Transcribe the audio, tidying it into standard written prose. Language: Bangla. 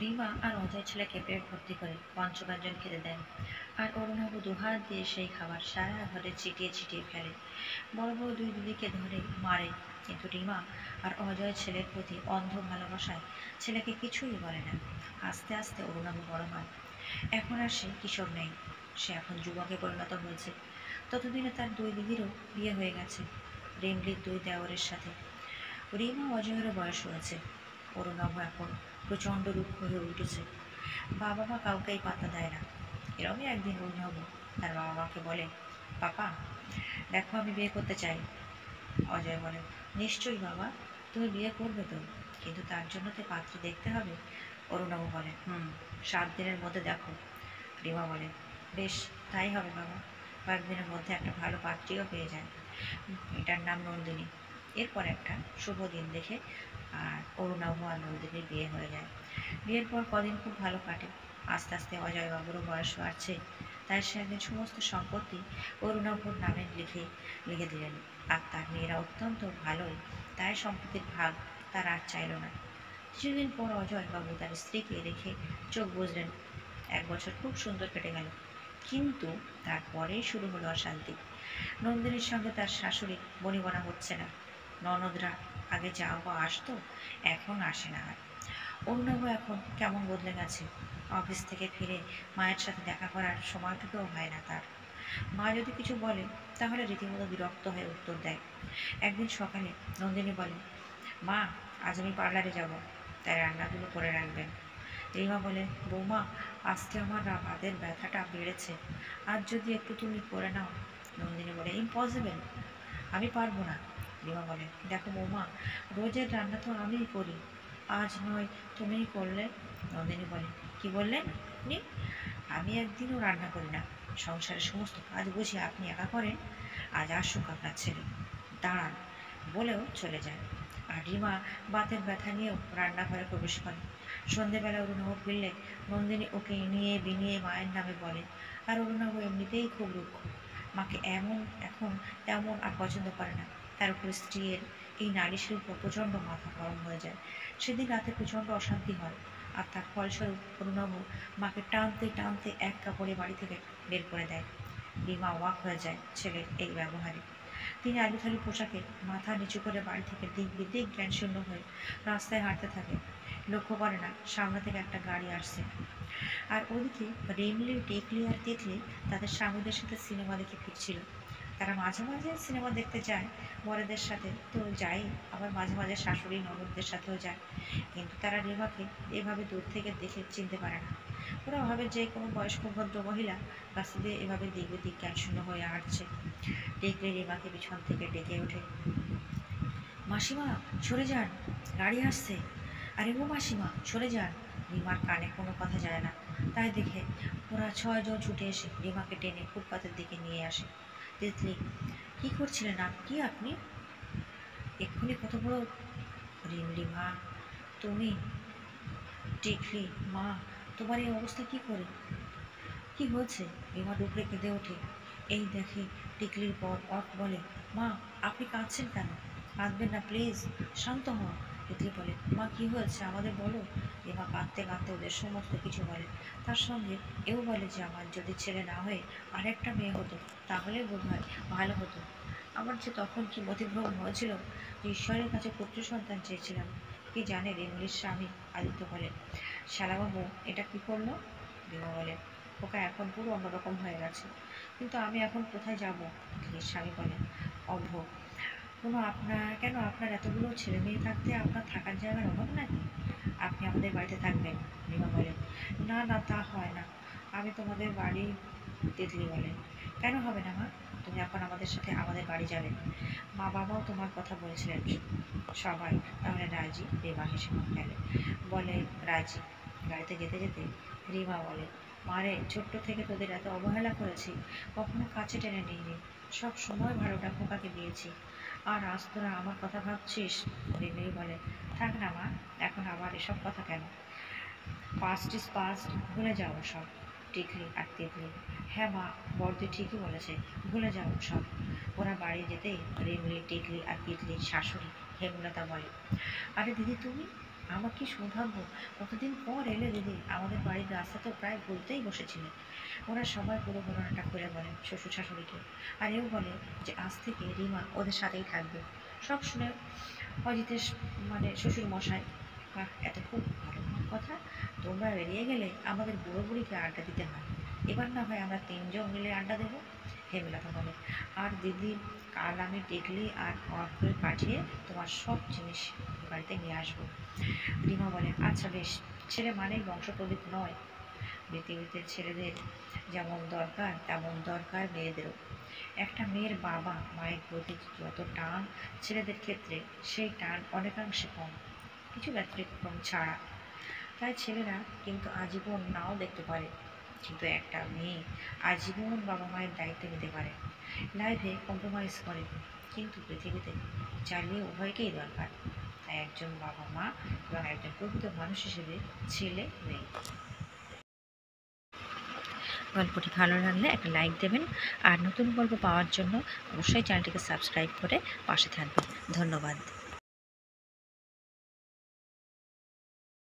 রিমা আর অজয় ছেলেকে পেট ভর্তি করে পঞ্চব্যঞ্জন খেতে দেন, আর অরুণাভ দুহাত দিয়ে সেই খাবার সারা ঘরে ছিটিয়ে ছিটিয়ে ফেলে। বড় বড় দুই দিদিকে ধরে মারে, কিন্তু রিমা আর অজয় ছেলের প্রতি অন্ধ ভালোবাসায় ছেলেকে কিছুই বলে না। আস্তে আস্তে অরুণাভ বড় হয়। এখন আর সে কিশোর নেই, সে এখন যুবকে পরিণত হয়েছে। ততদিনে তার দুই দিদিরও বিয়ে হয়ে গেছে, রিমলির দুই দেওরের সাথে। রিমা অজয়েরও বয়স হয়েছে। অরুণাভ এখন প্রচণ্ড রুক্ষ হয়ে উঠেছে। বাবা মা কাউকেই পাত্তা দেয় না। এরমই একদিন অরুণাভ তার বাবা মাকে বলে, পাপা দেখো আমি বিয়ে করতে চাই। অজয় বলে, নিশ্চয়ই বাবা, তুমি বিয়ে করবে তো, কিন্তু তার জন্য তো পাত্র দেখতে হবে। অরুণাভ বলে, 7 দিনের মধ্যে দেখো। রিমা বলে, বেশ, তাই হবে বাবা, কয়েকদিনের মধ্যে একটা ভালো পাত্রীও পেয়ে যায়। এটার নাম নন্দিনী। এরপর একটা শুভ দিন দেখে আর অরুণাভ আর নন্দিনীর বিয়ে হয়ে যায়। বিয়ের পর কদিন খুব ভালো কাটে। আস্তে আস্তে অজয়বাবুরও বয়স বাড়ছে, তাই সে একদিন সমস্ত সম্পত্তি অরুণাভর নামে লিখে দিলেন। আর তার মেয়েরা অত্যন্ত ভালোই, তাই সম্পত্তির ভাগ তার আর চাইল না। কিছুদিন পর অজয়বাবু তার স্ত্রীকে রেখে চোখ বুঝলেন। 1 বছর খুব সুন্দর কেটে গেল, কিন্তু তারপরেই শুরু হলো অশান্তি। নন্দিনীর সঙ্গে তার শাশুড়ি বনিবনা হচ্ছে না। ননদরা আগে যাওয়া আসতো, এখন আসে না আর। অরুণাভ এখন কেমন বদলে গেছে। অফিস থেকে ফিরে মায়ের সাথে দেখা করার সময়টুকুও হয় না তার। মা যদি কিছু বলে তাহলে রীতিমতো বিরক্ত হয়ে উত্তর দেয়। একদিন সকালে নন্দিনী বলে, মা আজ আমি পার্লারে যাব, তাই রান্নাগুলো করে রাখবেন। রিমা বলে, বৌমা আজকে আমার হাতের ব্যথাটা বেড়েছে, আজ যদি একটু তুমি করে নাও। নন্দিনী বলে, ইম্পসিবল, আমি পারবো না। রিমা বলে, দেখো বৌমা, রোজের রান্না তো আমিই করি, আজ নয় তুমিই করলে। নন্দিনী বলে, কি বললেন আপনি? আমি একদিনও রান্না করি না, সংসারের সমস্ত কাজ বুঝি আপনি একা করেন। আজ আসুক আপনার ছেলে, দাঁড়ান, বলেও চলে যায়। আর রিমা বাতের ব্যথা নিয়েও রান্নাঘরে প্রবেশ করে। সন্ধেবেলা অরুণাভ ফিরলে নন্দিনী ওকে নিয়ে বিনিয়ে মায়ের নামে বলে। আর অরুণাভ এমনিতেই খুব রুক্ষ, মাকে এখন তেমন আর পছন্দ করে না। তার উপর স্ত্রীর এই নারী শিল্প প্রচণ্ড মাথা গরম হয়ে যায়। সেদিন রাতে প্রচণ্ড অশান্তি হয়, আর তার ফলস্বরূপ অরুণাভ মাকে টানতে টানতে এক কাপড়ে বাড়ি থেকে বের করে দেয়। রিমা অবাক হয়ে যায় ছেলের এই ব্যবহারে। তিনি আলুথালু পোশাকে মাথা নিচু করে বাড়ি থেকে দিক বিদিক জ্ঞানশূন্য হয়ে রাস্তায় হাঁটতে থাকে। লক্ষ্য করে না সামনে থেকে একটা গাড়ি আসছে। আর ওদিকে রিমলি, টিকলি আর তিতলি তাদের স্বামীদের সাথে সিনেমা দেখে ফিরছিল। তারা মাঝে মাঝে সিনেমা দেখতে যায় বরেদের সাথে, তো যাই, আবার মাঝে মাঝে শাশুড়ি ননদদের সাথেও যায়। কিন্তু তারা রিমাকে এভাবে দূর থেকে দেখে চিনতে পারে না। ওরা ভাবে যে কোনো বয়স্ক ভদ্র মহিলা রাস্তা দিয়ে এভাবে দিক বিদিক জ্ঞানশূন্য হয়ে হাঁটছে। টিকলি রিমাকে পিছন থেকে ডেকে ওঠে, মাসিমা সরে যান, গাড়ি আসছে। আরে ও মাসিমা সরে যান। রিমার কানে কোনো কথা যায় না, তাই দেখে ওরা 6 জন ছুটে এসে রিমাকে টেনে ফুটপাতের দিকে নিয়ে আসে। তিতলি, কি করছিলেন কি আপনি? এক্ষুনি কত বড়। রিমলি, মা তুমি? টিকলি, মা তোমার এই অবস্থা কি করে? কি হয়েছে? রিমা ডুকরে কেঁদে ওঠে। এই দেখে টিকলির পর অফ বলে, মা আপনি কাঁদছেন কেন? কাঁদবেন না প্লিজ, শান্ত হন। টিকলি বলে, মা কি হয়েছে আমাদের বলো। রিমা কাঁদতে কাঁদতে ওদের সমস্ত কিছু বলে। তার সঙ্গে এও বলে যে আমার যদি ছেলে না হয়ে আরেকটা মেয়ে হতো তাহলে বোধহয় ভালো হতো। আমার যে তখন কি মতিভ্রম হয়েছিল যে ঈশ্বরের কাছে পুত্র সন্তান চেয়েছিলাম। কি জানে রিমলির স্বামী আদিত্য বলে, শালাবাবু এটা কি করলো? রিমা বলে, ওকা এখন পুরো অন্যরকম হয়ে গেছে, কিন্তু আমি এখন কোথায় যাব? তিতলির স্বামী বলে, অভ্র, আপনার এতগুলো ছেলে মেয়ে থাকতে আপনার থাকার জায়গার অভাব নাকি? আপনি আমাদের বাড়িতে থাকবেন। রিমা বলে, না না, তা হয় না, আমি তোমাদের বাড়ি। তিতলি বলে, কেন হবে না মা, তুমি এখন আমাদের সাথে আমাদের বাড়ি যাবে। মা বাবাও তোমার কথা বলেছিলেন। সবাই তাহলে রাজি? রিমা হেসে ফেলে, বলে, রাজি। গাড়িতে যেতে যেতে রিমা বলে, মারে ছোট্ট থেকে তোদের এত অবহেলা করেছি, কখনো কাছে টেনে নিইনি, সব সময় ভালোটা খোকাকে দিয়েছি, আর আজ তোরা আমার কথা ভাবছিস? রিমি বলে, থাক না মা, এখন আবার এসব কথা কেন? পাস্ট ইজ পাস্ট, ভুলে যাও সব। টিকলি আর তিতলি, হ্যাঁ মা, বড়দি ঠিকই বলেছে, ভুলে যাও সব। ওরা বাড়ি যেতেই রিমলি, টিকলি আর তিতলির শাশুড়ি হেমলতা বলে, আরে দিদি তুমি? আমার কি সৌভাগ্য, কতদিন পর এলে দিদি। আমাদের বাড়ির রাস্তা তো প্রায় ভুলতেই বসেছিলে। ওরা সবাই পুরো ঘটনাটা খুলে বলে শ্বশুর শাশুড়িকে। আর এও বলে যে আজ থেকে রিমা ওদের সাথেই থাকবে। সব শুনে অজিতের শ্বশুর মশাই, বাহ, এত খুব ভালো কথা। তোমরা বেরিয়ে গেলে আমাদের বুড়ো বুড়িকে আড্ডা দিতে হয়। এবার না হয় আমরা তিনজন মিলে আড্ডা দেবো। হেমলতা বলে, আর দিদি, কাল আমি টেকলি আর অর্থ পাঠিয়ে তোমার সব জিনিস বাড়িতে নিয়ে আসবো। রিমা বলে, আচ্ছা বেশ। ছেলে মানেই বংশপ্রদীপ নয়। পৃথিবীতে ছেলেদের যেমন দরকার তেমন দরকার মেয়েদেরও। একটা মেয়ের বাবা মায়ের প্রতি যত টান ছেলেদের ক্ষেত্রে, সেই টান অনেকাংশে কম, কিছু ব্যতিক্রম ছাড়া। তাই ছেলেরা কিন্তু আজীবন নাও দেখতে পারে, কিন্তু একটা মেয়ে আজীবন বাবা মায়ের দায়িত্ব নিতে পারে। লাইফে কম্প্রোমাইজ করে, কিন্তু পৃথিবীতে চালিয়ে উভয়কেই দরকার। তাই একজন বাবা মা এবং একজন প্রকৃত মানুষ হিসেবে ছেলে মেয়ে। গল্পটি ভালো লাগলে একটা লাইক দেবেন, আর নতুন গল্প পাওয়ার জন্য অবশ্যই চ্যানেলটিকে সাবস্ক্রাইব করে পাশে থাকবেন। ধন্যবাদ।